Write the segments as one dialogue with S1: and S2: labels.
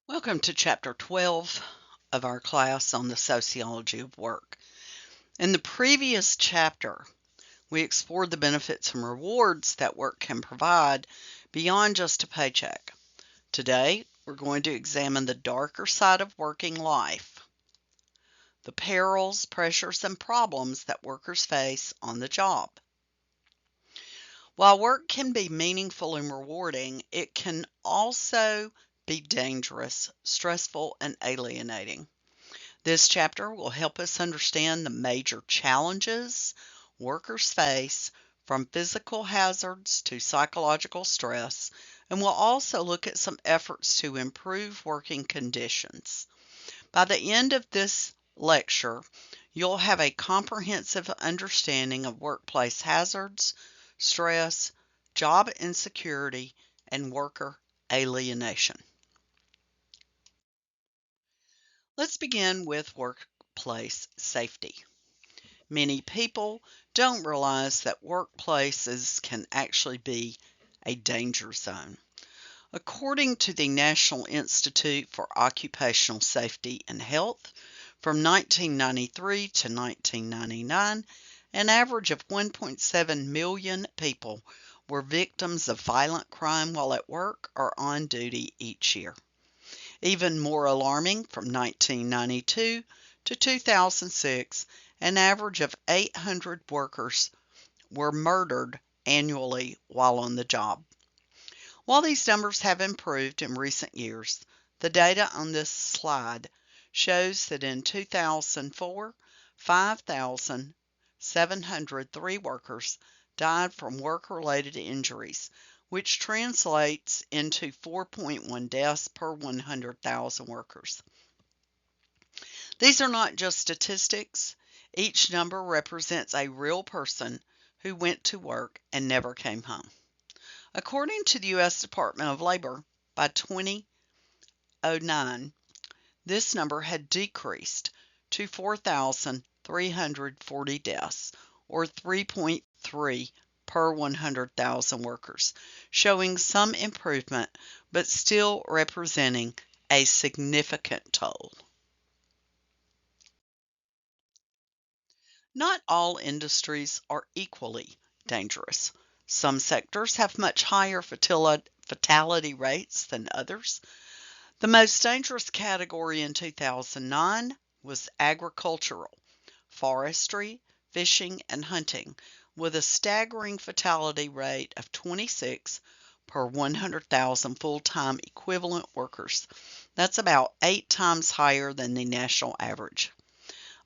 S1: Welcome to Chapter 12 of our class on the Sociology of Work. In the previous chapter, we explored the benefits and rewards that work can provide beyond just a paycheck. Today, we're going to examine the darker side of working life, the perils, pressures, and problems that workers face on the job. While work can be meaningful and rewarding, it can also be dangerous, stressful, and alienating. This chapter will help us understand the major challenges workers face, from physical hazards to psychological stress, and we'll also look at some efforts to improve working conditions. By the end of this lecture, you'll have a comprehensive understanding of workplace hazards, stress, job insecurity, and worker alienation. Let's begin with workplace safety. Many people don't realize that workplaces can actually be a danger zone. According to the National Institute for Occupational Safety and Health, from 1993 to 1999, an average of 1.7 million people were victims of violent crime while at work or on duty each year. Even more alarming, from 1992 to 2006, an average of 800 workers were murdered annually while on the job. While these numbers have improved in recent years, the data on this slide shows that in 2004, 5,703 workers died from work-related injuries, which translates into 4.1 deaths per 100,000 workers. These are not just statistics. Each number represents a real person who went to work and never came home. According to the U.S. Department of Labor, by 2009, this number had decreased to 4,340 deaths, or 3.3 per 100,000 workers, showing some improvement but still representing a significant toll. Not all industries are equally dangerous. Some sectors have much higher fatality rates than others. The most dangerous category in 2009 was agricultural, forestry, fishing, and hunting, with a staggering fatality rate of 26 per 100,000 full-time equivalent workers. That's about 8 times higher than the national average.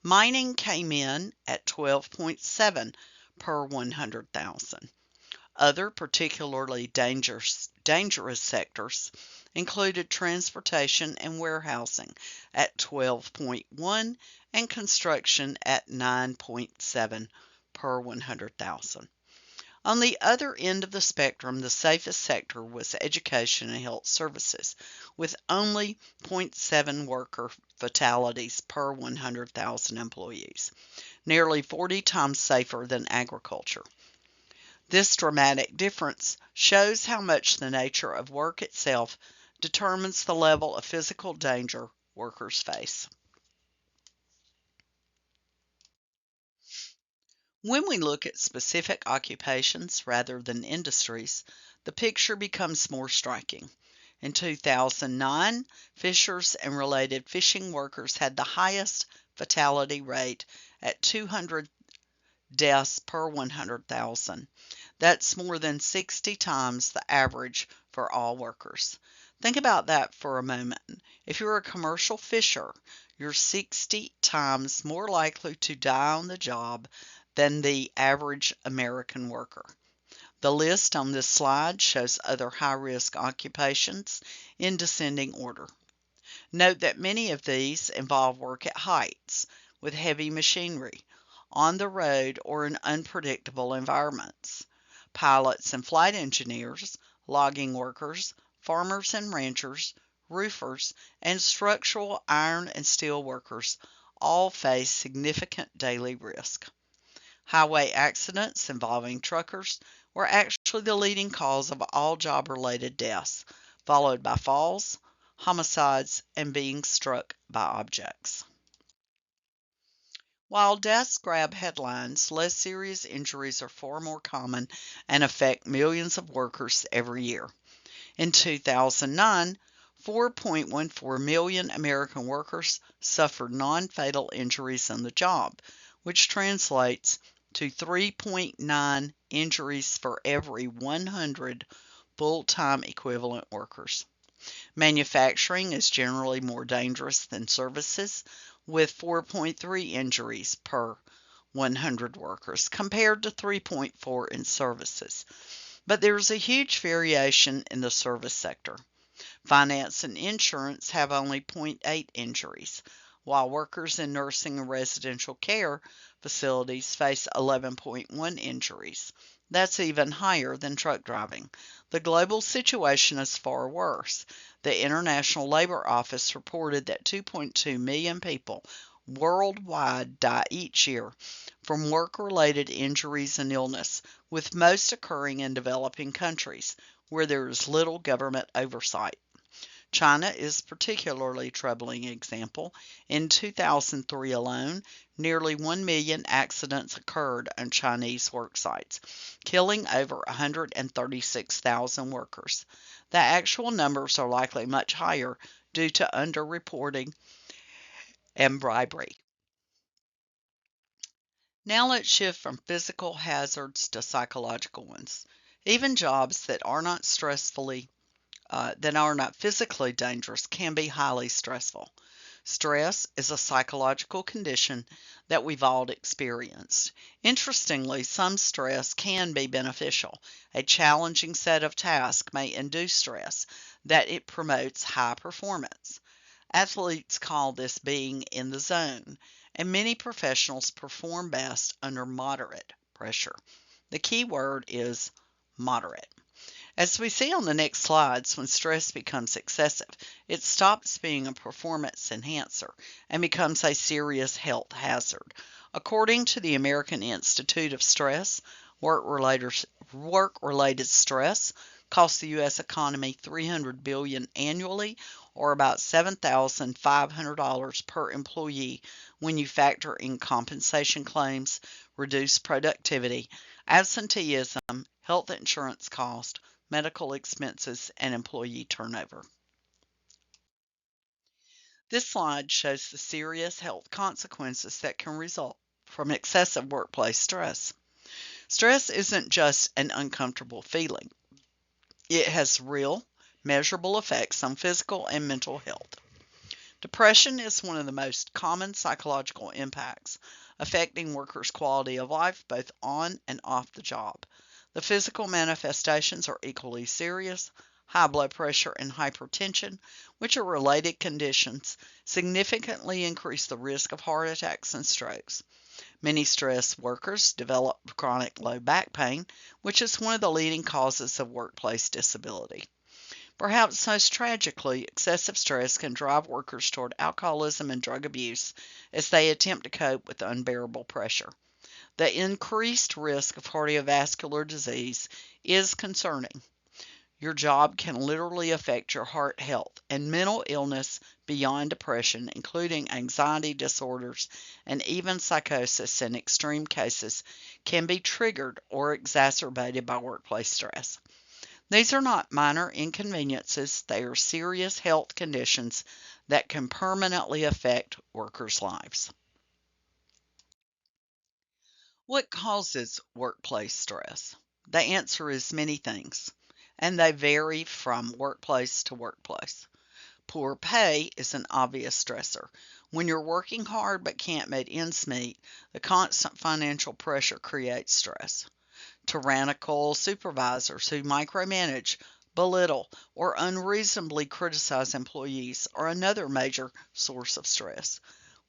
S1: Mining came in at 12.7 per 100,000. Other particularly dangerous sectors included transportation and warehousing at 12.1 and construction at 9.7 per 100,000. On the other end of the spectrum, the safest sector was education and health services, with only 0.7 worker fatalities per 100,000 employees, nearly 40 times safer than agriculture. This dramatic difference shows how much the nature of work itself determines the level of physical danger workers face. When we look at specific occupations rather than industries, the picture becomes more striking. In 2009, fishers and related fishing workers had the highest fatality rate at 200 deaths per 100,000. That's more than 60 times the average for all workers. Think about that for a moment. If you're a commercial fisher, you're 60 times more likely to die on the job than the average American worker. The list on this slide shows other high-risk occupations in descending order. Note that many of these involve work at heights, with heavy machinery, on the road, or in unpredictable environments. Pilots and flight engineers, logging workers, farmers and ranchers, roofers, and structural iron and steel workers all face significant daily risk. Highway accidents involving truckers were actually the leading cause of all job-related deaths, followed by falls, homicides, and being struck by objects. While deaths grab headlines, less serious injuries are far more common and affect millions of workers every year. In 2009, 4.14 million American workers suffered non-fatal injuries on the job, which translates to 3.9 injuries for every 100 full-time equivalent workers. Manufacturing is generally more dangerous than services, with 4.3 injuries per 100 workers compared to 3.4 in services. But there's a huge variation in the service sector. Finance and insurance have only zero point 0.8 injuries, while workers in nursing and residential care facilities face 11.1 injuries. That's even higher than truck driving. The global situation is far worse. The International Labor Office reported that 2.2 million people worldwide die each year from work-related injuries and illness, with most occurring in developing countries where there is little government oversight. China is a particularly troubling example. In 2003 alone, nearly 1 million accidents occurred on Chinese work sites, killing over 136,000 workers. The actual numbers are likely much higher due to underreporting and bribery. Now let's shift from physical hazards to psychological ones. Even jobs that are not physically dangerous can be highly stressful. Stress is a psychological condition that we've all experienced. Interestingly, some stress can be beneficial. A challenging set of tasks may induce stress that it promotes high performance. Athletes call this being in the zone, and many professionals perform best under moderate pressure. The key word is moderate. As we see on the next slides, when stress becomes excessive, it stops being a performance enhancer and becomes a serious health hazard. According to the American Institute of Stress, work-related stress costs the U.S. economy $300 billion annually, or about $7,500 per employee when you factor in compensation claims, reduced productivity, absenteeism, health insurance cost, medical expenses, and employee turnover. This slide shows the serious health consequences that can result from excessive workplace stress. Stress isn't just an uncomfortable feeling. It has real, measurable effects on physical and mental health. Depression is one of the most common psychological impacts, affecting workers' quality of life both on and off the job. The physical manifestations are equally serious. High blood pressure and hypertension, which are related conditions, significantly increase the risk of heart attacks and strokes. Many stressed workers develop chronic low back pain, which is one of the leading causes of workplace disability. Perhaps most tragically, excessive stress can drive workers toward alcoholism and drug abuse as they attempt to cope with unbearable pressure. The increased risk of cardiovascular disease is concerning. Your job can literally affect your heart health, and mental illness beyond depression, including anxiety disorders and even psychosis in extreme cases, can be triggered or exacerbated by workplace stress. These are not minor inconveniences, they are serious health conditions that can permanently affect workers' lives. What causes workplace stress? The answer is many things, and they vary from workplace to workplace. Poor pay is an obvious stressor. When you're working hard but can't make ends meet, the constant financial pressure creates stress. Tyrannical supervisors who micromanage, belittle, or unreasonably criticize employees are another major source of stress.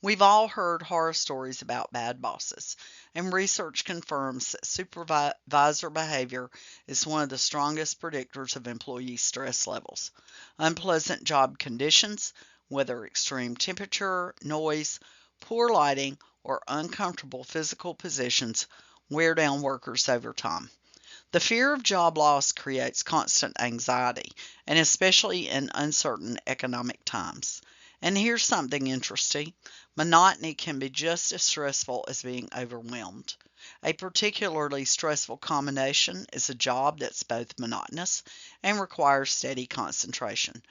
S1: We've all heard horror stories about bad bosses, and research confirms that supervisor behavior is one of the strongest predictors of employee stress levels. Unpleasant job conditions, whether extreme temperature, noise, poor lighting, or uncomfortable physical positions, wear down workers over time. The fear of job loss creates constant anxiety, and especially in uncertain economic times. And here's something interesting: monotony can be just as stressful as being overwhelmed. A particularly stressful combination is a job that's both monotonous and requires steady concentration.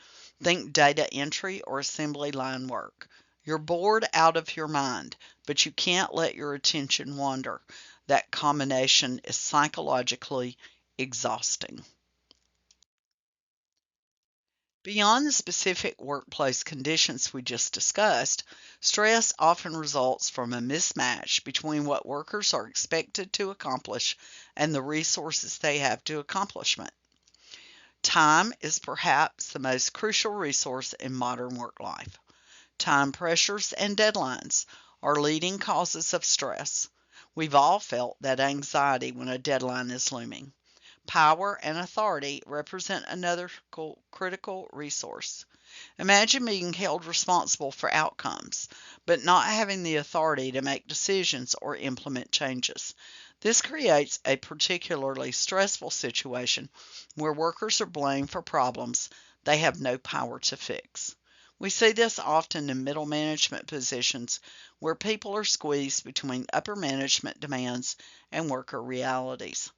S1: Think data entry or assembly line work. You're bored out of your mind, but you can't let your attention wander. That combination is psychologically exhausting. Beyond the specific workplace conditions we just discussed, stress often results from a mismatch between what workers are expected to accomplish and the resources they have to accomplishment. Time is perhaps the most crucial resource in modern work life. Time pressures and deadlines are leading causes of stress. We've all felt that anxiety when a deadline is looming. Power and authority represent another critical resource. Imagine being held responsible for outcomes, but not having the authority to make decisions or implement changes. This creates a particularly stressful situation where workers are blamed for problems they have no power to fix. We see this often in middle management positions where people are squeezed between upper management demands and worker realities.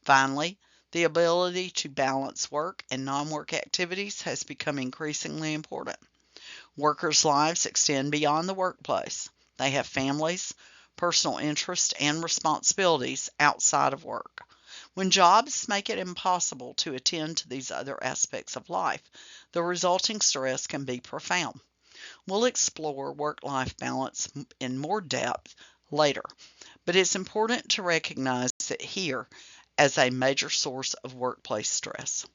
S1: Finally, the ability to balance work and non-work activities has become increasingly important. Workers' lives extend beyond the workplace. They have families, personal interests, and responsibilities outside of work. When jobs make it impossible to attend to these other aspects of life, the resulting stress can be profound. We'll explore work-life balance in more depth later, but it's important to recognize it here as a major source of workplace stress.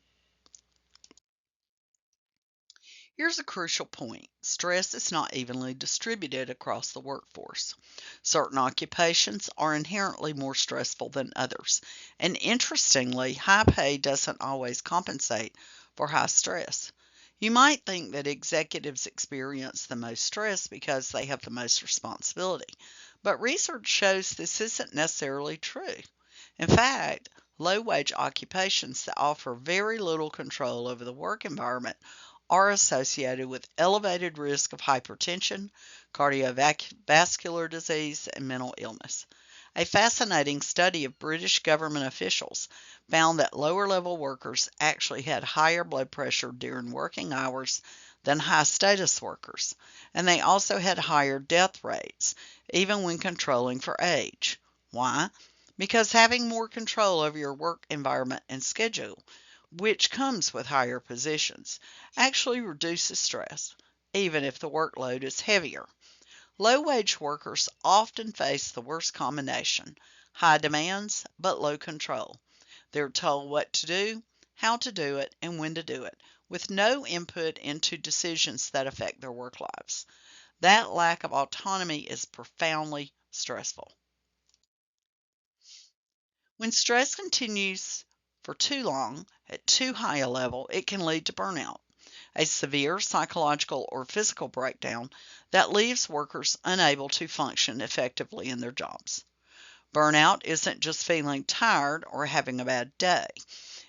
S1: Here's a crucial point: stress is not evenly distributed across the workforce. Certain occupations are inherently more stressful than others, and interestingly, high pay doesn't always compensate for high stress. You might think that executives experience the most stress because they have the most responsibility, but research shows this isn't necessarily true. In fact, low-wage occupations that offer very little control over the work environment are associated with elevated risk of hypertension, cardiovascular disease, and mental illness. A fascinating study of British government officials found that lower-level workers actually had higher blood pressure during working hours than high-status workers, and they also had higher death rates, even when controlling for age. Why? Because having more control over your work environment and schedule, which comes with higher positions, actually reduces stress, even if the workload is heavier. Low-wage workers often face the worst combination: high demands but low control. They're told what to do, how to do it, and when to do it, with no input into decisions that affect their work lives. That lack of autonomy is profoundly stressful. When stress continues for too long at too high a level, it can lead to burnout, a severe psychological or physical breakdown that leaves workers unable to function effectively in their jobs. Burnout isn't just feeling tired or having a bad day.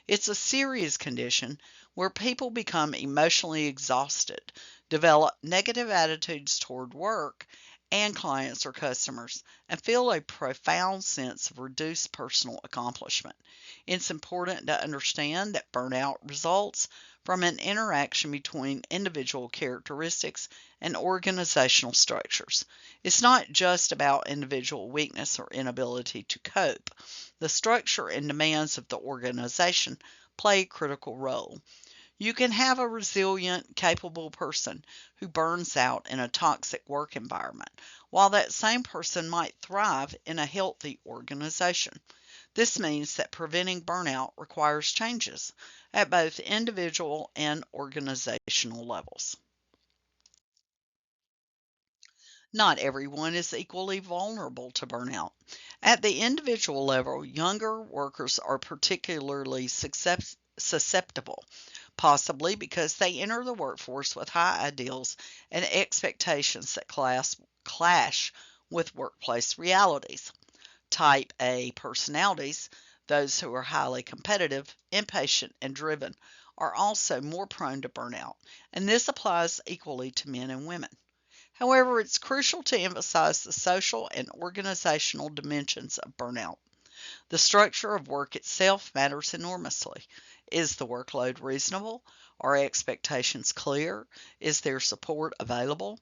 S1: It's a serious condition where people become emotionally exhausted, develop negative attitudes toward work and clients or customers, and feel a profound sense of reduced personal accomplishment. It's important to understand that burnout results from an interaction between individual characteristics and organizational structures. It's not just about individual weakness or inability to cope. The structure and demands of the organization play a critical role. You can have a resilient, capable person who burns out in a toxic work environment, while that same person might thrive in a healthy organization. This means that preventing burnout requires changes at both individual and organizational levels. Not everyone is equally vulnerable to burnout. At the individual level, younger workers are particularly susceptible, possibly because they enter the workforce with high ideals and expectations that clash with workplace realities. Type A personalities Those who are highly competitive, impatient, and driven are also more prone to burnout, and this applies equally to men and women. However, it's crucial to emphasize the social and organizational dimensions of burnout. The structure of work itself matters enormously. Is the workload reasonable? Are expectations clear? Is there support available?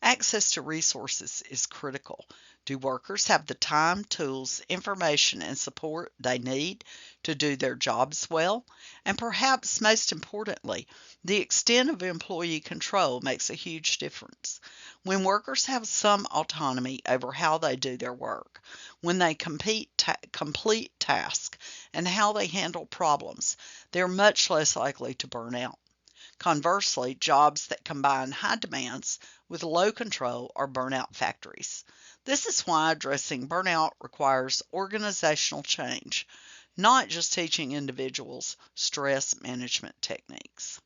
S1: Access to resources is critical. Do workers have the time, tools, information, and support they need to do their jobs well? And perhaps most importantly, the extent of employee control makes a huge difference. When workers have some autonomy over how they do their work, when they complete tasks, and how they handle problems, they're much less likely to burn out. Conversely, jobs that combine high demands with low control are burnout factories. This is why addressing burnout requires organizational change, not just teaching individuals stress management techniques.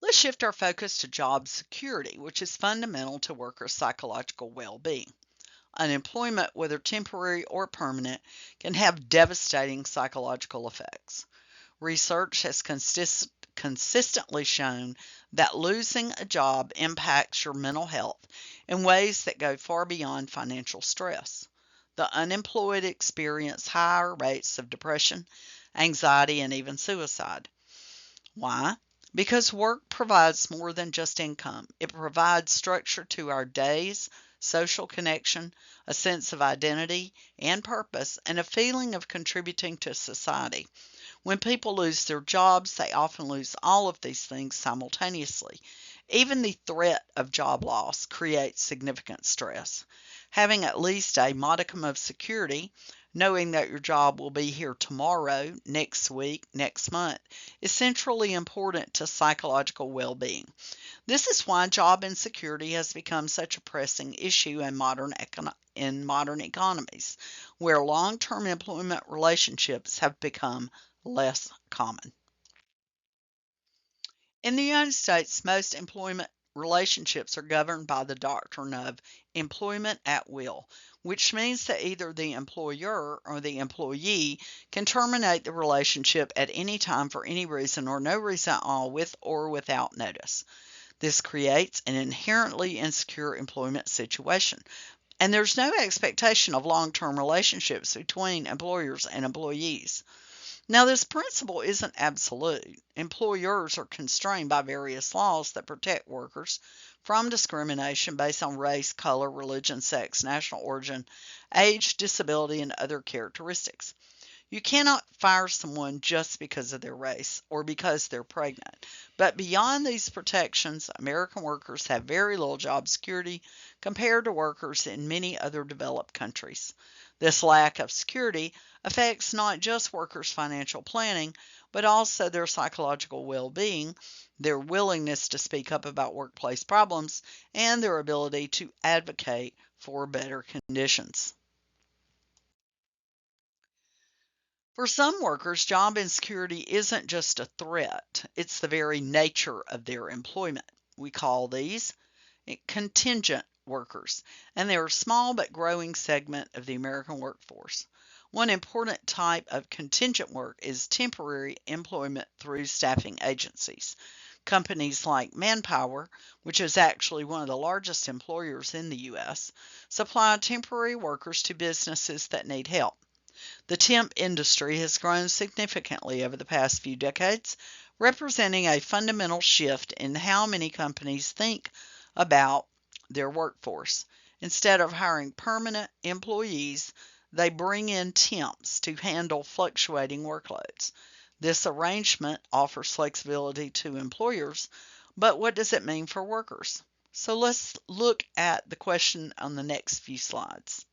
S1: Let's shift our focus to job security, which is fundamental to workers' psychological well-being. Unemployment, whether temporary or permanent, can have devastating psychological effects. Research has consistently shown that losing a job impacts your mental health in ways that go far beyond financial stress. The unemployed experience higher rates of depression, anxiety, and even suicide. Why? Because work provides more than just income. It provides structure to our days, social connection, a sense of identity and purpose, and a feeling of contributing to society. When people lose their jobs, they often lose all of these things simultaneously. Even the threat of job loss creates significant stress. Having at least a modicum of security, knowing that your job will be here tomorrow, next week, next month, is centrally important to psychological well-being. This is why job insecurity has become such a pressing issue in modern economies, where long-term employment relationships have become less common. In the United States, most employment relationships are governed by the doctrine of employment at will, which means that either the employer or the employee can terminate the relationship at any time for any reason or no reason at all, with or without notice. This creates an inherently insecure employment situation, and there's no expectation of long-term relationships between employers and employees. Now, this principle isn't absolute. Employers are constrained by various laws that protect workers from discrimination based on race, color, religion, sex, national origin, age, disability, and other characteristics. You cannot fire someone just because of their race or because they're pregnant. But beyond these protections, American workers have very little job security compared to workers in many other developed countries. This lack of security affects not just workers' financial planning, but also their psychological well-being, their willingness to speak up about workplace problems, and their ability to advocate for better conditions. For some workers, job insecurity isn't just a threat, it's the very nature of their employment. We call these contingent workers, and they're a small but growing segment of the American workforce. One important type of contingent work is temporary employment through staffing agencies. Companies like Manpower, which is actually one of the largest employers in the U.S., supply temporary workers to businesses that need help. The temp industry has grown significantly over the past few decades, representing a fundamental shift in how many companies think about their workforce. Instead of hiring permanent employees, they bring in temps to handle fluctuating workloads. This arrangement offers flexibility to employers, but what does it mean for workers? So let's look at the question on the next few slides.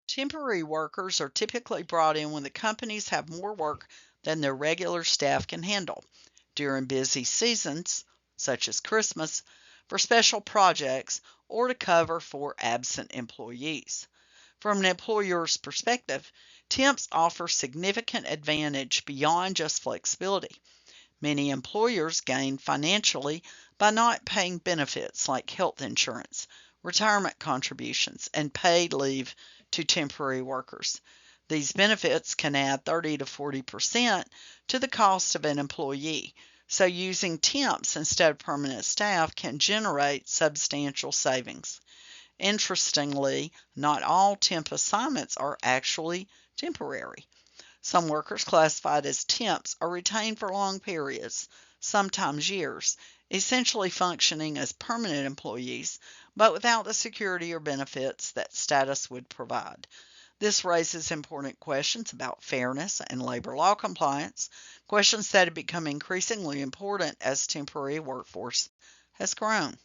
S1: Temporary workers are typically brought in when the companies have more work than their regular staff can handle during busy seasons, such as Christmas, for special projects, or to cover for absent employees. From an employer's perspective, temps offer significant advantage beyond just flexibility. Many employers gain financially by not paying benefits like health insurance, retirement contributions, and paid leave to temporary workers. These benefits can add 30 to 40% to the cost of an employee, so using temps instead of permanent staff can generate substantial savings. Interestingly, not all temp assignments are actually temporary. Some workers classified as temps are retained for long periods, sometimes years, essentially functioning as permanent employees, but without the security or benefits that status would provide. This raises important questions about fairness and labor law compliance, questions that have become increasingly important as temporary workforce has grown.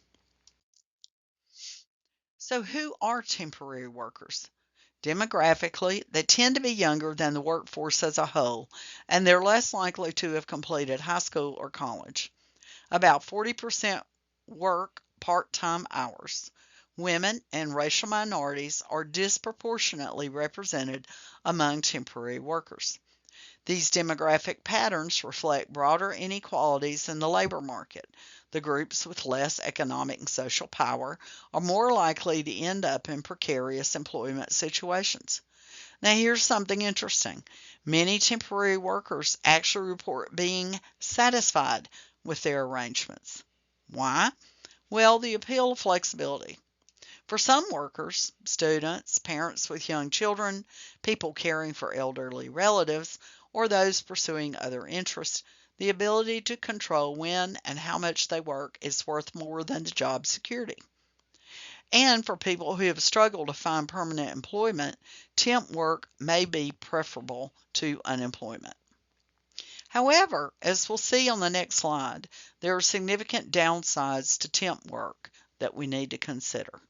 S1: So, who are temporary workers? Demographically, they tend to be younger than the workforce as a whole, and they're less likely to have completed high school or college. About 40% work part-time hours. Women and racial minorities are disproportionately represented among temporary workers. These demographic patterns reflect broader inequalities in the labor market. The groups with less economic and social power are more likely to end up in precarious employment situations. Now, here's something interesting. Many temporary workers actually report being satisfied with their arrangements. Why? Well, the appeal of flexibility. For some workers, students, parents with young children, people caring for elderly relatives, or those pursuing other interests, the ability to control when and how much they work is worth more than the job security. And for people who have struggled to find permanent employment, temp work may be preferable to unemployment. However, as we'll see on the next slide, there are significant downsides to temp work that we need to consider.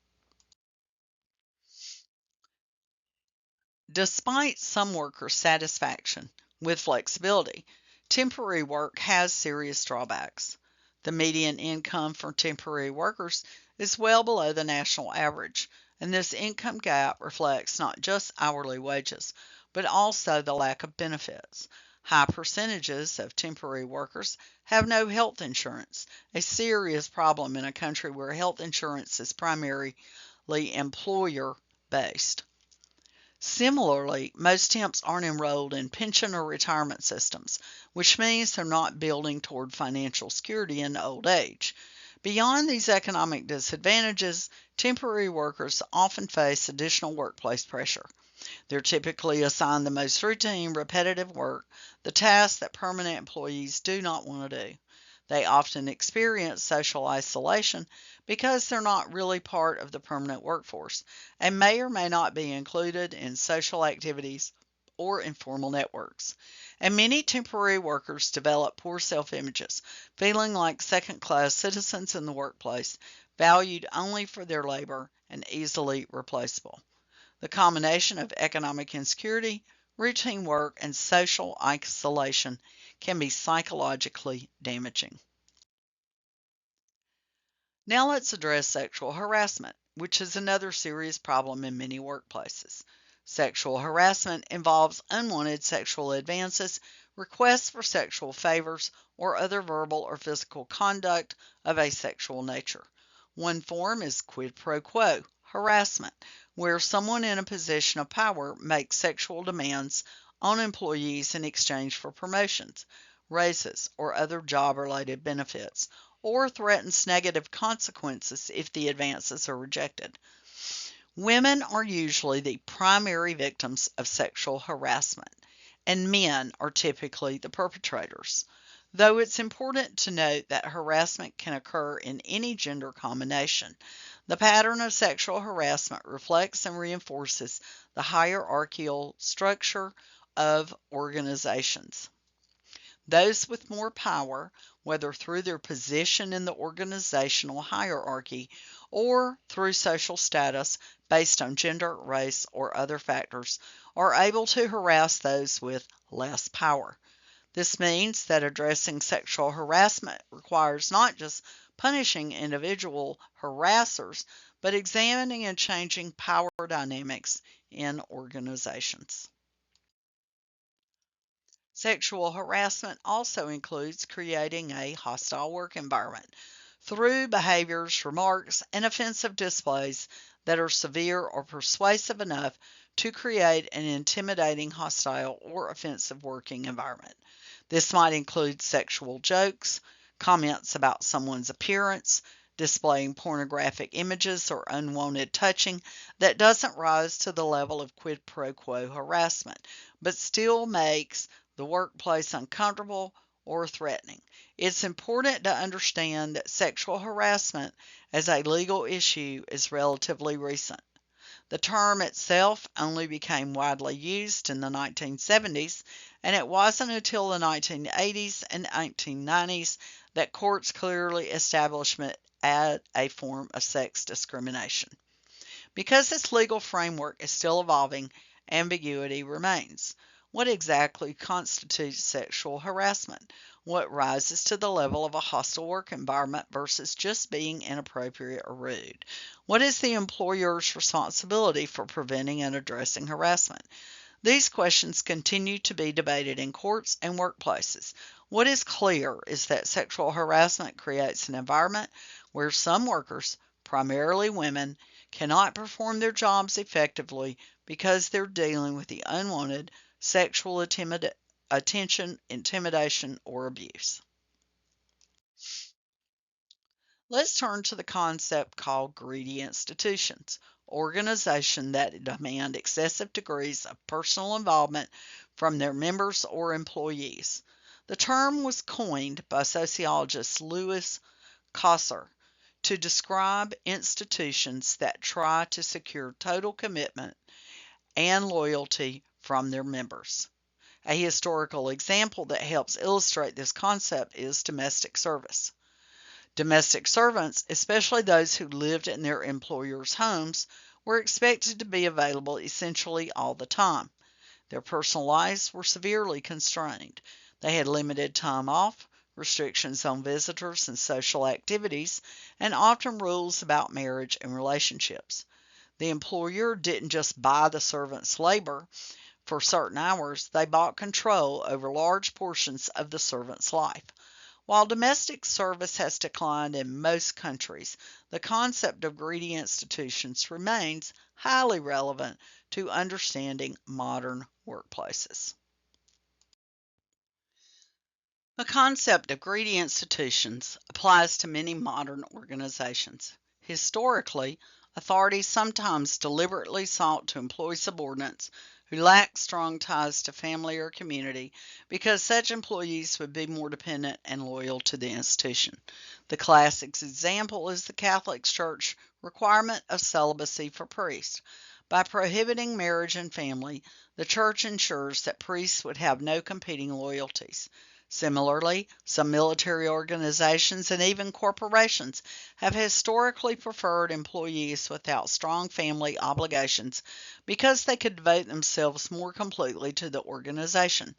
S1: Despite some workers' satisfaction with flexibility, temporary work has serious drawbacks. The median income for temporary workers is well below the national average, and this income gap reflects not just hourly wages, but also the lack of benefits. High percentages of temporary workers have no health insurance, a serious problem in a country where health insurance is primarily employer based. Similarly, most temps aren't enrolled in pension or retirement systems, which means they're not building toward financial security in old age. Beyond these economic disadvantages, temporary workers often face additional workplace pressure. They're typically assigned the most routine, repetitive work, the tasks that permanent employees do not want to do. They often experience social isolation because they're not really part of the permanent workforce and may or may not be included in social activities or informal networks. And many temporary workers develop poor self-images, feeling like second-class citizens in the workplace, valued only for their labor and easily replaceable. The combination of economic insecurity, routine work, and social isolation can be psychologically damaging. Now let's address sexual harassment, which is another serious problem in many workplaces. Sexual harassment involves unwanted sexual advances, requests for sexual favors, or other verbal or physical conduct of a sexual nature. One form is quid pro quo harassment, where someone in a position of power makes sexual demands on employees in exchange for promotions, raises, or other job-related benefits, or threatens negative consequences if the advances are rejected. Women are usually the primary victims of sexual harassment, and men are typically the perpetrators. Though it's important to note that harassment can occur in any gender combination, the pattern of sexual harassment reflects and reinforces the hierarchical structure of organizations. Those with more power, whether through their position in the organizational hierarchy or through social status based on gender, race, or other factors, are able to harass those with less power. This means that addressing sexual harassment requires not just punishing individual harassers, but examining and changing power dynamics in organizations. Sexual harassment also includes creating a hostile work environment. through behaviors, remarks, and offensive displays that are severe or persuasive enough to create an intimidating, hostile, or offensive working environment. This might include sexual jokes, comments about someone's appearance, displaying pornographic images, or unwanted touching that doesn't rise to the level of quid pro quo harassment, but still makes the workplace uncomfortable or threatening. It's important to understand that sexual harassment as a legal issue is relatively recent. The term itself only became widely used in the 1970s, and it wasn't until the 1980s and 1990s that courts clearly established it as a form of sex discrimination. Because this legal framework is still evolving, ambiguity remains. What exactly constitutes sexual harassment? What rises to the level of a hostile work environment versus just being inappropriate or rude? What is the employer's responsibility for preventing and addressing harassment? These questions continue to be debated in courts and workplaces. What is clear is that sexual harassment creates an environment where some workers, primarily women, cannot perform their jobs effectively because they're dealing with the unwanted sexual attention, intimidation, or abuse. Let's turn to the concept called greedy institutions, organizations that demand excessive degrees of personal involvement from their members or employees. The term was coined by sociologist Louis Kosser to describe institutions that try to secure total commitment and loyalty from their members. A historical example that helps illustrate this concept is domestic service. Domestic servants, especially those who lived in their employers' homes, were expected to be available essentially all the time. Their personal lives were severely constrained. They had limited time off, restrictions on visitors and social activities, and often rules about marriage and relationships. The employer didn't just buy the servant's labor for certain hours, they bought control over large portions of the servant's life. While domestic service has declined in most countries, the concept of greedy institutions remains highly relevant to understanding modern workplaces. The concept of greedy institutions applies to many modern organizations. Historically, authorities sometimes deliberately sought to employ subordinates who lacked strong ties to family or community because such employees would be more dependent and loyal to the institution. The classic example is the Catholic Church requirement of celibacy for priests. By prohibiting marriage and family, the Church ensures that priests would have no competing loyalties. Similarly, some military organizations and even corporations have historically preferred employees without strong family obligations because they could devote themselves more completely to the organization.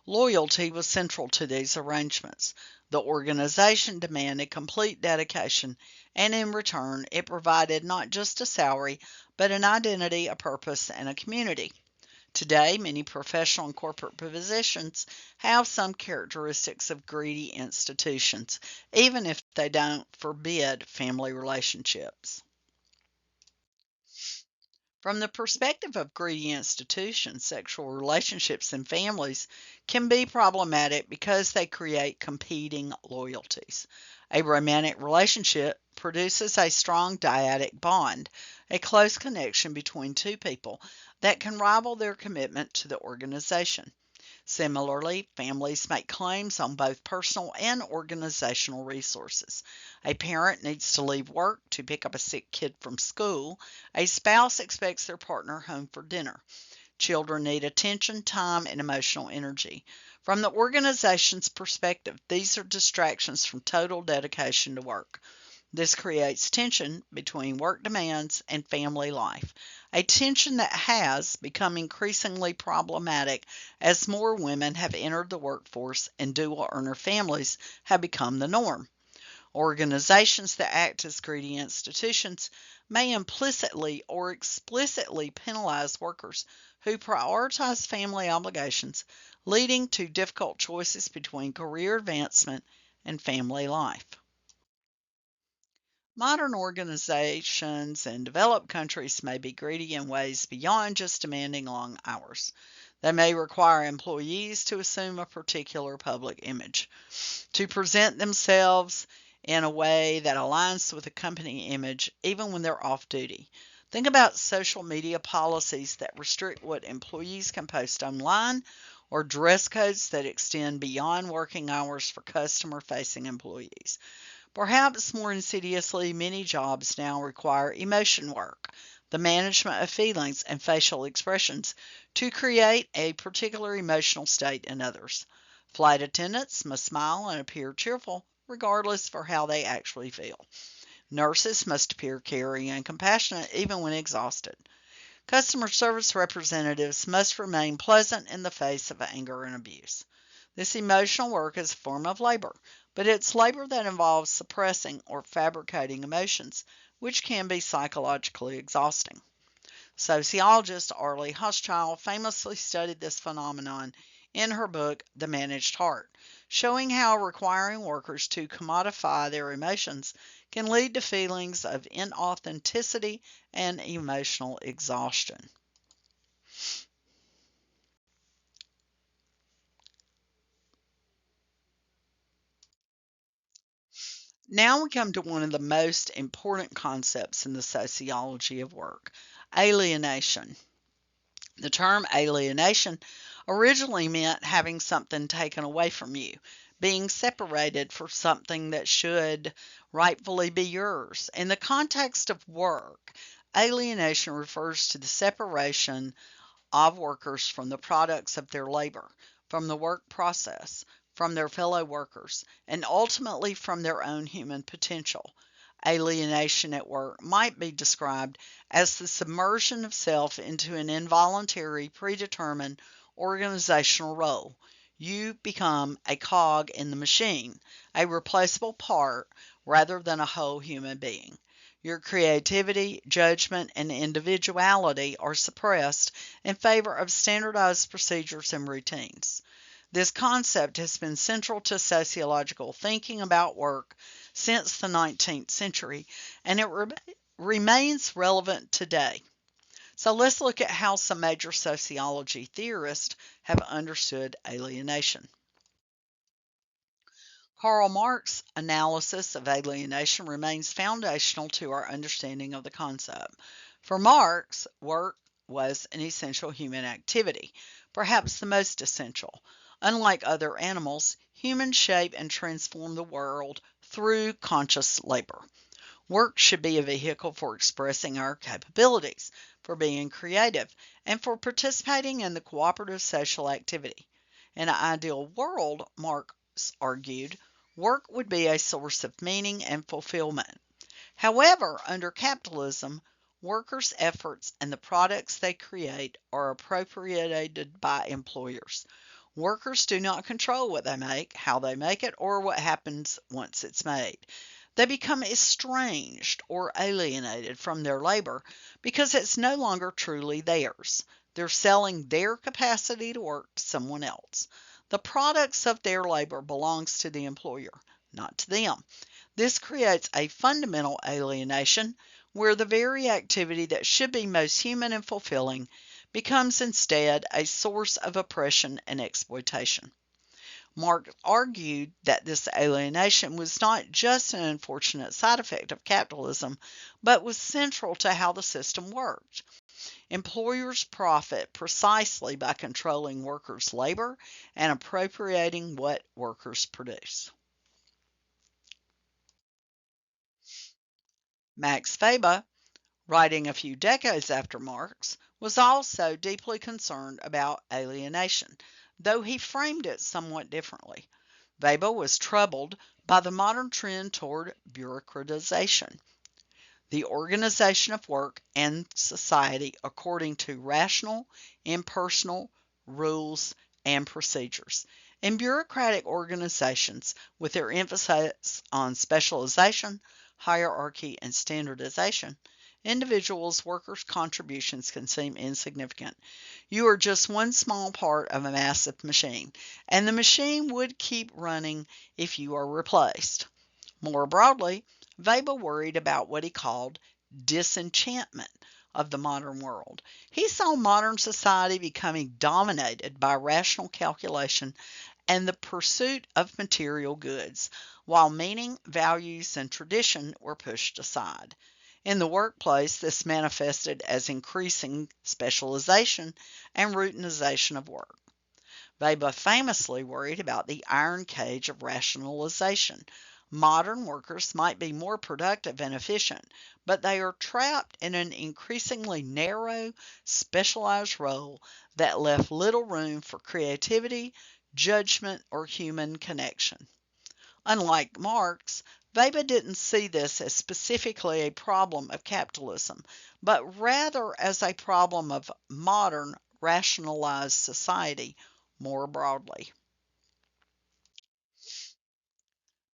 S1: Loyalty was central to these arrangements. The organization demanded complete dedication, and in return, it provided not just a salary, but an identity, a purpose, and a community. Today, many professional and corporate positions have some characteristics of greedy institutions, even if they don't forbid family relationships. From the perspective of greedy institutions, sexual relationships in families can be problematic because they create competing loyalties. A romantic relationship produces a strong dyadic bond, a close connection between two people that can rival their commitment to the organization. Similarly, families make claims on both personal and organizational resources. A parent needs to leave work to pick up a sick kid from school. A spouse expects their partner home for dinner. Children need attention, time, and emotional energy. From the organization's perspective, these are distractions from total dedication to work. This creates tension between work demands and family life, a tension that has become increasingly problematic as more women have entered the workforce and dual earner families have become the norm. Organizations that act as greedy institutions may implicitly or explicitly penalize workers who prioritize family obligations, leading to difficult choices between career advancement and family life. Modern organizations in developed countries may be greedy in ways beyond just demanding long hours. They may require employees to assume a particular public image, to present themselves in a way that aligns with the company image even when they're off duty. Think about social media policies that restrict what employees can post online, or dress codes that extend beyond working hours for customer facing employees. Perhaps more insidiously, many jobs now require emotion work, the management of feelings and facial expressions, to create a particular emotional state in others. Flight attendants must smile and appear cheerful, regardless for how they actually feel. Nurses must appear caring and compassionate even when exhausted. Customer service representatives must remain pleasant in the face of anger and abuse. This emotional work is a form of labor, but it's labor that involves suppressing or fabricating emotions, which can be psychologically exhausting. Sociologist Arlie Hochschild famously studied this phenomenon in her book, The Managed Heart, showing how requiring workers to commodify their emotions can lead to feelings of inauthenticity and emotional exhaustion. Now we come to one of the most important concepts in the sociology of work: alienation. The term alienation originally meant having something taken away from you, being separated from something that should rightfully be yours. In the context of work, alienation refers to the separation of workers from the products of their labor, from the work process, from their fellow workers, and ultimately from their own human potential. Alienation at work might be described as the submersion of self into an involuntary, predetermined organizational role. You become a cog in the machine, a replaceable part rather than a whole human being. Your creativity, judgment, and individuality are suppressed in favor of standardized procedures and routines. This concept has been central to sociological thinking about work since the 19th century, and it remains relevant today. So let's look at how some major sociology theorists have understood alienation. Karl Marx's analysis of alienation remains foundational to our understanding of the concept. For Marx, work was an essential human activity, perhaps the most essential. Unlike other animals, humans shape and transform the world through conscious labor. Work should be a vehicle for expressing our capabilities, for being creative, and for participating in the cooperative social activity. In an ideal world, Marx argued, work would be a source of meaning and fulfillment. However, under capitalism, workers' efforts and the products they create are appropriated by employers. Workers do not control what they make, how they make it, or what happens once it's made. They become estranged or alienated from their labor because it's no longer truly theirs. They're selling their capacity to work to someone else. The products of their labor belongs to the employer, not to them. This creates a fundamental alienation where the very activity that should be most human and fulfilling becomes instead a source of oppression and exploitation. Marx argued that this alienation was not just an unfortunate side effect of capitalism, but was central to how the system worked. Employers profit precisely by controlling workers' labor and appropriating what workers produce. Max Weber, writing a few decades after Marx, was also deeply concerned about alienation, though he framed it somewhat differently. Weber was troubled by the modern trend toward bureaucratization, the organization of work and society according to rational, impersonal rules and procedures. In bureaucratic organizations, with their emphasis on specialization, hierarchy, and standardization, individuals' workers' contributions can seem insignificant. You are just one small part of a massive machine, and the machine would keep running if you are replaced. More broadly, Weber worried about what he called disenchantment of the modern world. He saw modern society becoming dominated by rational calculation and the pursuit of material goods, while meaning, values, and tradition were pushed aside. In the workplace, this manifested as increasing specialization and routinization of work. Weber famously worried about the iron cage of rationalization. Modern workers might be more productive and efficient, but they are trapped in an increasingly narrow, specialized role that left little room for creativity, judgment, or human connection. Unlike Marx, Weber didn't see this as specifically a problem of capitalism, but rather as a problem of modern, rationalized society more broadly.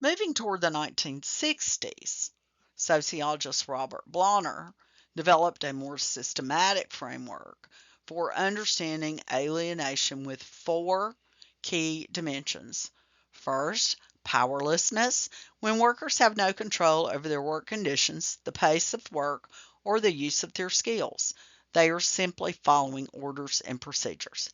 S1: Moving toward the 1960s, sociologist Robert Blauner developed a more systematic framework for understanding alienation with four key dimensions. First, powerlessness, when workers have no control over their work conditions, the pace of work, or the use of their skills. They are simply following orders and procedures.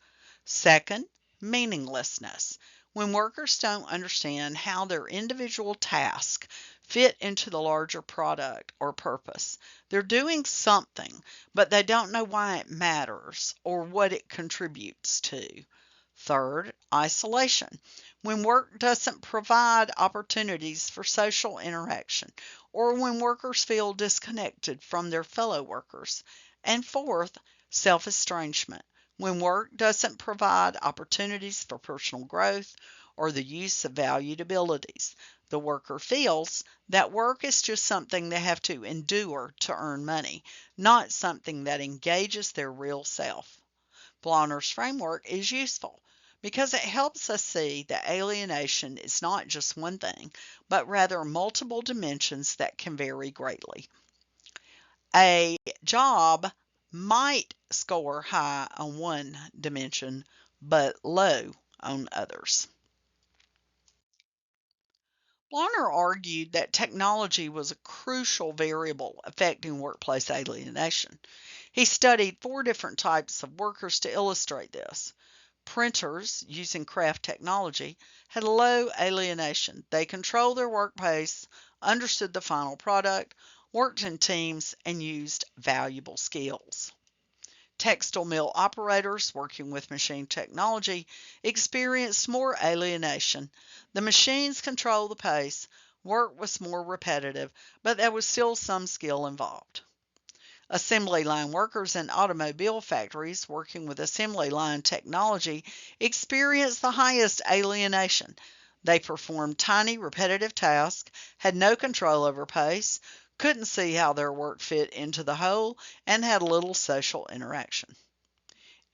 S1: Second, meaninglessness, when workers don't understand how their individual tasks fit into the larger product or purpose. They're doing something, but they don't know why it matters or what it contributes to. Third, isolation, when work doesn't provide opportunities for social interaction or when workers feel disconnected from their fellow workers. And fourth, self-estrangement, when work doesn't provide opportunities for personal growth or the use of valued abilities. The worker feels that work is just something they have to endure to earn money, not something that engages their real self. Blauner's framework is useful because it helps us see that alienation is not just one thing, but rather multiple dimensions that can vary greatly. A job might score high on one dimension, but low on others. Blarner argued that technology was a crucial variable affecting workplace alienation. He studied four different types of workers to illustrate this. Printers, using craft technology, had low alienation. They controlled their work pace, understood the final product, worked in teams, and used valuable skills. Textile mill operators working with machine technology experienced more alienation. The machines controlled the pace, work was more repetitive, but there was still some skill involved. Assembly line workers in automobile factories working with assembly line technology experienced the highest alienation. They performed tiny repetitive tasks, had no control over pace, couldn't see how their work fit into the whole, and had little social interaction.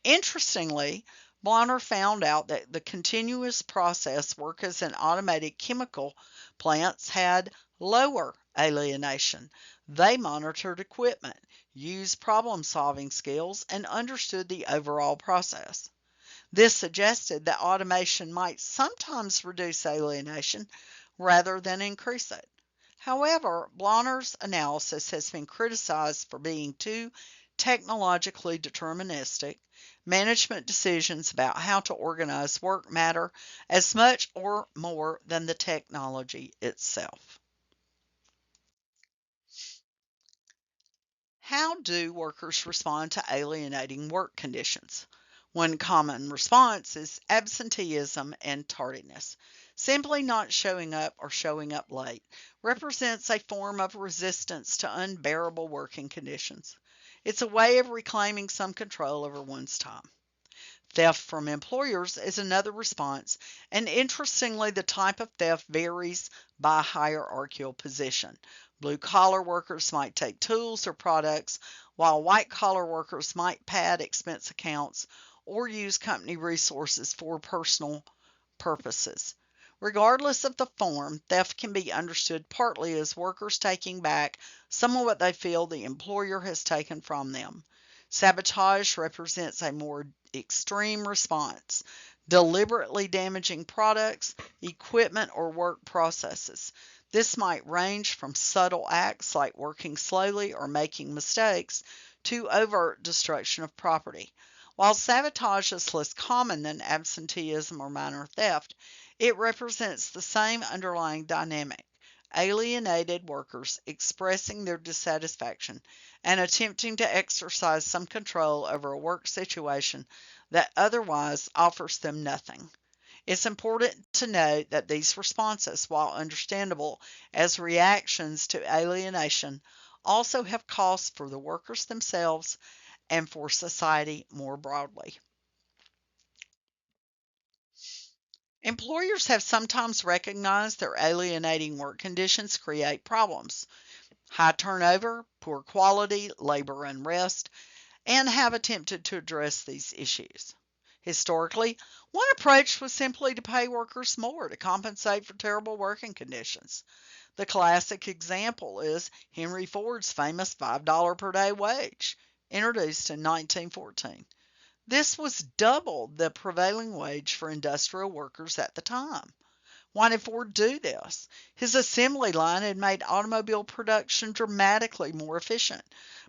S1: Interestingly, Bonner found out that the continuous process workers in automated chemical plants had lower alienation. They monitored equipment, used problem-solving skills, and understood the overall process. This suggested that automation might sometimes reduce alienation rather than increase it. However, Blauner's analysis has been criticized for being too technologically deterministic. Management decisions about how to organize work matter as much or more than the technology itself. How do workers respond to alienating work conditions? One common response is absenteeism and tardiness. Simply not showing up or showing up late represents a form of resistance to unbearable working conditions. It's a way of reclaiming some control over one's time. Theft from employers is another response, and interestingly, the type of theft varies by hierarchical position. Blue-collar workers might take tools or products, while white-collar workers might pad expense accounts or use company resources for personal purposes. Regardless of the form, theft can be understood partly as workers taking back some of what they feel the employer has taken from them. Sabotage represents a more extreme response, deliberately damaging products, equipment, or work processes. This might range from subtle acts like working slowly or making mistakes to overt destruction of property. While sabotage is less common than absenteeism or minor theft, it represents the same underlying dynamic: alienated workers expressing their dissatisfaction and attempting to exercise some control over a work situation that otherwise offers them nothing. It's important to note that these responses, while understandable as reactions to alienation, also have costs for the workers themselves and for society more broadly. Employers have sometimes recognized their alienating work conditions create problems: high turnover, poor quality, labor unrest, and have attempted to address these issues. Historically, one approach was simply to pay workers more to compensate for terrible working conditions. The classic example is Henry Ford's famous $5 per day wage, introduced in 1914. This was double the prevailing wage for industrial workers at the time. Why did Ford do this? His assembly line had made automobile production dramatically more efficient,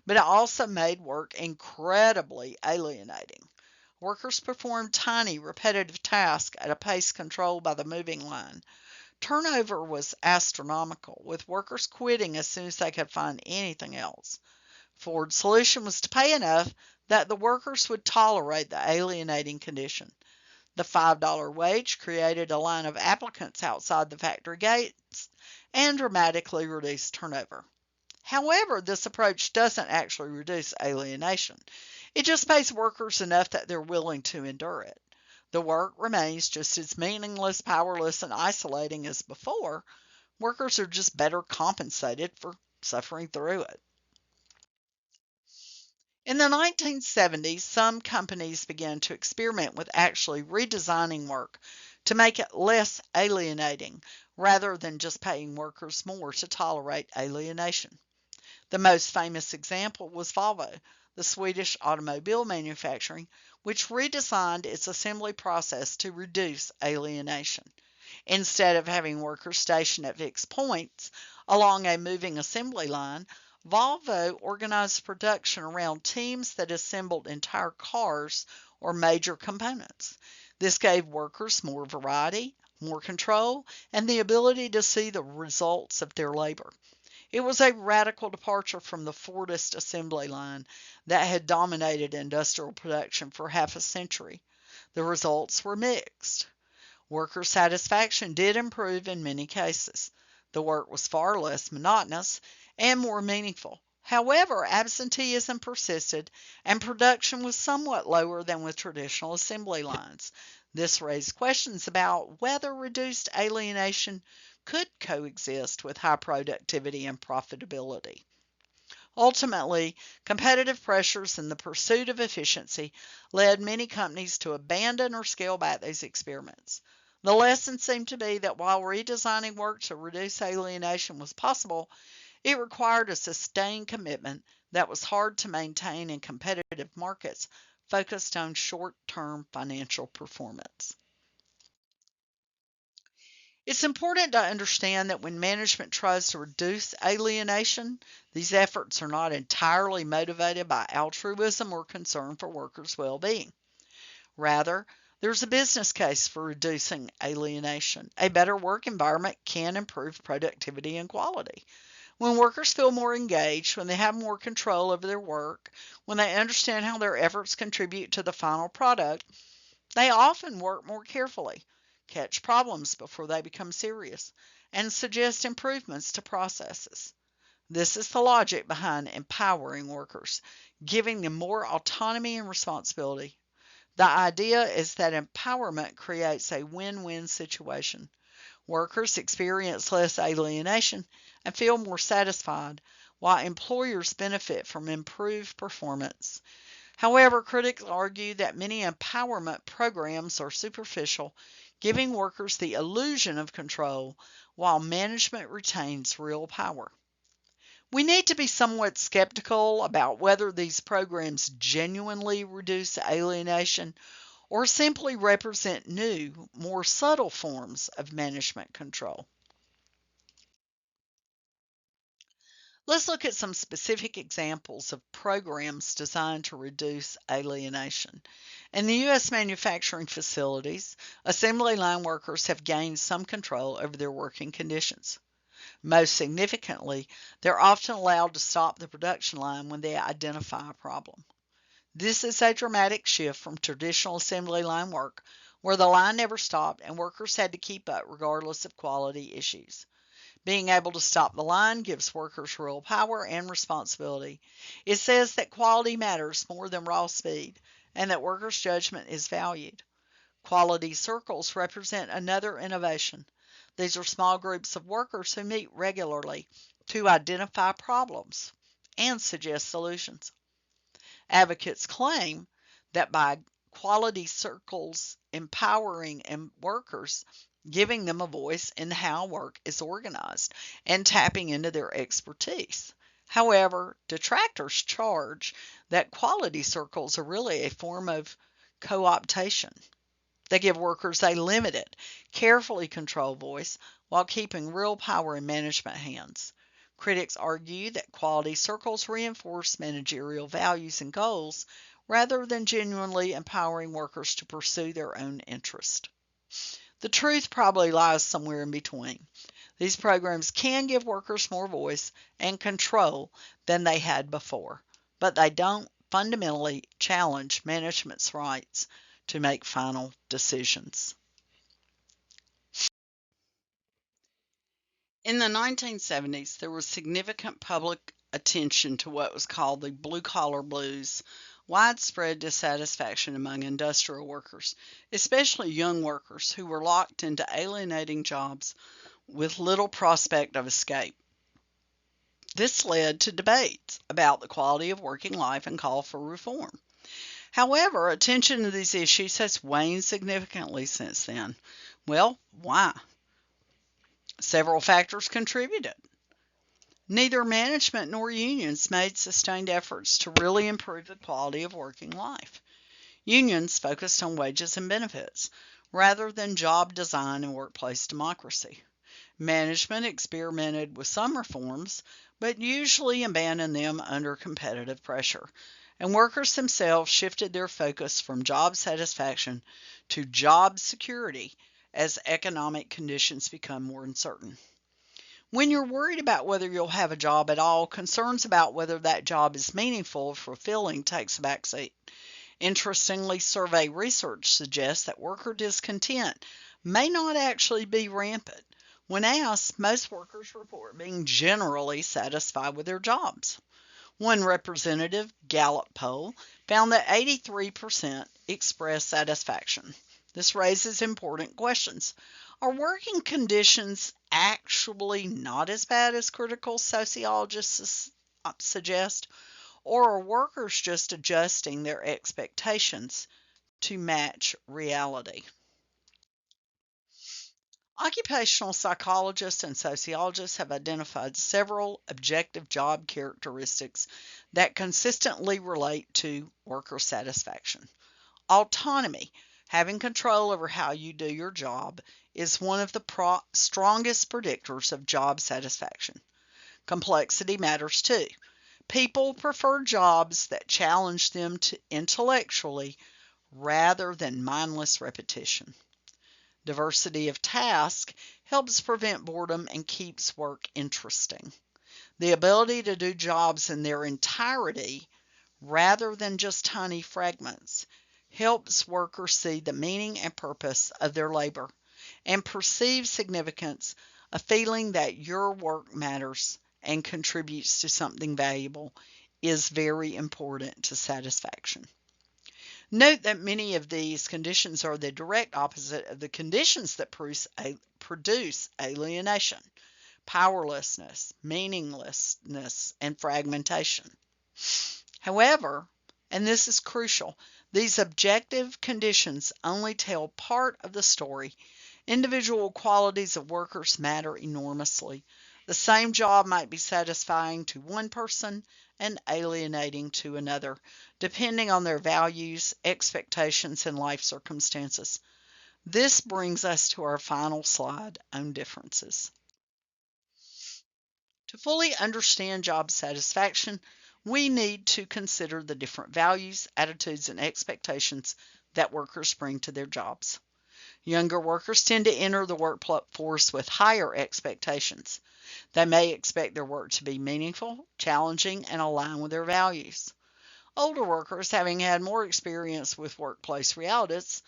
S1: but it also made work incredibly alienating. Workers performed tiny, repetitive tasks at a pace controlled by the moving line. Turnover was astronomical, with workers quitting as soon as they could find anything else. Ford's solution was to pay enough that the workers would tolerate the alienating condition. The $5 wage created a line of applicants outside the factory gates and dramatically reduced turnover. However, this approach doesn't actually reduce alienation. It just pays workers enough that they're willing to endure it. The work remains just as meaningless, powerless, and isolating as before. Workers are just better compensated for suffering through it. In the 1970s, some companies began to experiment with actually redesigning work to make it less alienating, rather than just paying workers more to tolerate alienation. The most famous example was Volvo, the Swedish automobile manufacturing, which redesigned its assembly process to reduce alienation. Instead of having workers stationed at fixed points along a moving assembly line, Volvo organized production around teams that assembled entire cars or major components. This gave workers more variety, more control, and the ability to see the results of their labor. It was a radical departure from the Fordist assembly line that had dominated industrial production for half a century. The results were mixed. Worker satisfaction did improve in many cases. The work was far less monotonous and more meaningful. However, absenteeism persisted and production was somewhat lower than with traditional assembly lines. This raised questions about whether reduced alienation could coexist with high productivity and profitability. Ultimately, competitive pressures and the pursuit of efficiency led many companies to abandon or scale back these experiments. The lesson seemed to be that while redesigning work to reduce alienation was possible, it required a sustained commitment that was hard to maintain in competitive markets focused on short-term financial performance. It's important to understand that when management tries to reduce alienation, these efforts are not entirely motivated by altruism or concern for workers' well-being. Rather, there's a business case for reducing alienation. A better work environment can improve productivity and quality. When workers feel more engaged, when they have more control over their work, when they understand how their efforts contribute to the final product, they often work more carefully, catch problems before they become serious, and suggest improvements to processes. This is the logic behind empowering workers, giving them more autonomy and responsibility. The idea is that empowerment creates a win-win situation. Workers experience less alienation and feel more satisfied, while employers benefit from improved performance. However, critics argue that many empowerment programs are superficial, giving workers the illusion of control while management retains real power. We need to be somewhat skeptical about whether these programs genuinely reduce alienation or simply represent new, more subtle forms of management control. Let's look at some specific examples of programs designed to reduce alienation. In the U.S. manufacturing facilities, assembly line workers have gained some control over their working conditions. Most significantly, they're often allowed to stop the production line when they identify a problem. This is a dramatic shift from traditional assembly line work, where the line never stopped and workers had to keep up regardless of quality issues. Being able to stop the line gives workers real power and responsibility. It says that quality matters more than raw speed and that workers' judgment is valued. Quality circles represent another innovation. These are small groups of workers who meet regularly to identify problems and suggest solutions. Advocates claim that by quality circles empowering workers, giving them a voice in how work is organized, and tapping into their expertise. However, detractors charge that quality circles are really a form of co-optation. They give workers a limited, carefully controlled voice while keeping real power in management hands. Critics argue that quality circles reinforce managerial values and goals rather than genuinely empowering workers to pursue their own interest. The truth probably lies somewhere in between. These programs can give workers more voice and control than they had before, but they don't fundamentally challenge management's rights to make final decisions. In the 1970s, there was significant public attention to what was called the blue-collar blues, widespread dissatisfaction among industrial workers, especially young workers who were locked into alienating jobs with little prospect of escape. This led to debates about the quality of working life and call for reform. However, attention to these issues has waned significantly since then. Well, why? Several factors contributed. Neither management nor unions made sustained efforts to really improve the quality of working life. Unions focused on wages and benefits rather than job design and workplace democracy. Management experimented with some reforms, but usually abandoned them under competitive pressure. And workers themselves shifted their focus from job satisfaction to job security as economic conditions become more uncertain. When you're worried about whether you'll have a job at all, concerns about whether that job is meaningful or fulfilling takes a backseat. Interestingly, survey research suggests that worker discontent may not actually be rampant. When asked, most workers report being generally satisfied with their jobs. One representative Gallup poll found that 83% expressed satisfaction. This raises important questions. Are working conditions actually not as bad as critical sociologists suggest, or are workers just adjusting their expectations to match reality? Occupational psychologists and sociologists have identified several objective job characteristics that consistently relate to worker satisfaction. Autonomy, having control over how you do your job, is one of the strongest predictors of job satisfaction. Complexity matters too. People prefer jobs that challenge them intellectually rather than mindless repetition. Diversity of task helps prevent boredom and keeps work interesting. The ability to do jobs in their entirety rather than just tiny fragments helps workers see the meaning and purpose of their labor and perceive significance, a feeling that your work matters and contributes to something valuable is very important to satisfaction. Note that many of these conditions are the direct opposite of the conditions that produce alienation, powerlessness, meaninglessness, and fragmentation. However, and this is crucial, these objective conditions only tell part of the story. Individual qualities of workers matter enormously. The same job might be satisfying to one person and alienating to another, depending on their values, expectations, and life circumstances. This brings us to our final slide on differences. To fully understand job satisfaction, we need to consider the different values, attitudes, and expectations that workers bring to their jobs. Younger workers tend to enter the workforce with higher expectations. They may expect their work to be meaningful, challenging, and aligned with their values. Older workers, having had more experience with workplace realities,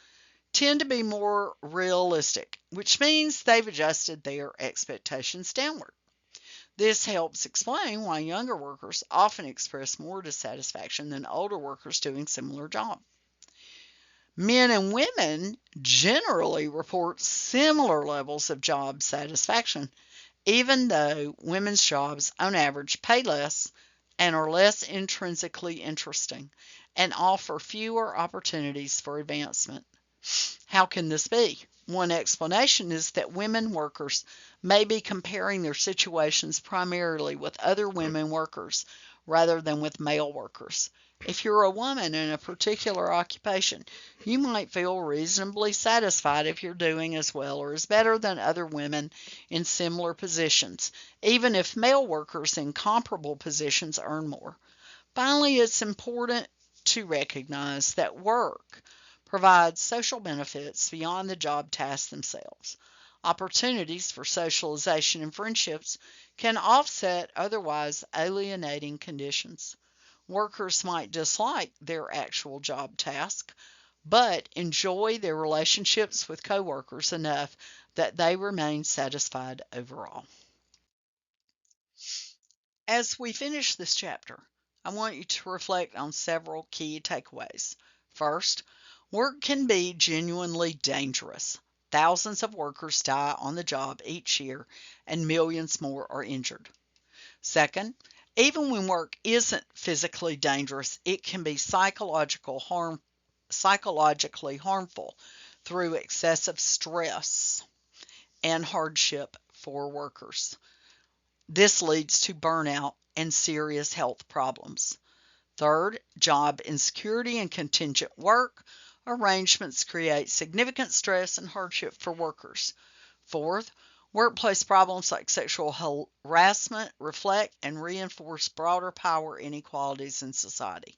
S1: tend to be more realistic, which means they've adjusted their expectations downward. This helps explain why younger workers often express more dissatisfaction than older workers doing similar jobs. Men and women generally report similar levels of job satisfaction, even though women's jobs on average pay less and are less intrinsically interesting and offer fewer opportunities for advancement. How can this be? One explanation is that women workers may be comparing their situations primarily with other women workers rather than with male workers. If you're a woman in a particular occupation, you might feel reasonably satisfied if you're doing as well or as better than other women in similar positions, even if male workers in comparable positions earn more. Finally, it's important to recognize that work provides social benefits beyond the job tasks themselves. Opportunities for socialization and friendships can offset otherwise alienating conditions. Workers might dislike their actual job task, but enjoy their relationships with coworkers enough that they remain satisfied overall. As we finish this chapter, I want you to reflect on several key takeaways. First, work can be genuinely dangerous. Thousands of workers die on the job each year, and millions more are injured. Second, even when work isn't physically dangerous, it can be psychologically harmful through excessive stress and hardship for workers. This leads to burnout and serious health problems. Third, job insecurity and contingent work arrangements create significant stress and hardship for workers. Fourth, workplace problems like sexual harassment reflect and reinforce broader power inequalities in society.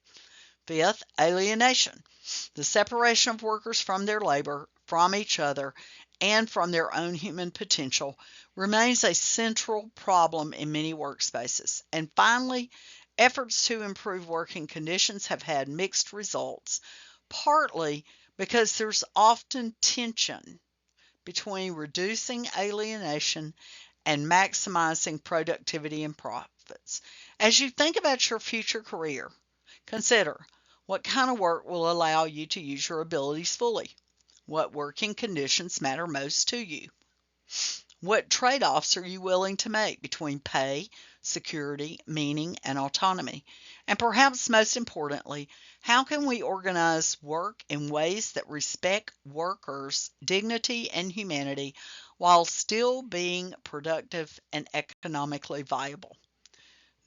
S1: Fifth, alienation. The separation of workers from their labor, from each other, and from their own human potential remains a central problem in many workspaces. And finally, efforts to improve working conditions have had mixed results, partly because there's often tension between reducing alienation and maximizing productivity and profits. As you think about your future career, consider what kind of work will allow you to use your abilities fully. What working conditions matter most to you? What trade-offs are you willing to make between pay, security, meaning, and autonomy? And perhaps most importantly, how can we organize work in ways that respect workers' dignity and humanity while still being productive and economically viable?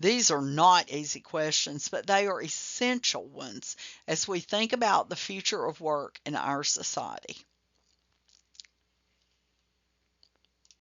S1: These are not easy questions, but they are essential ones as we think about the future of work in our society.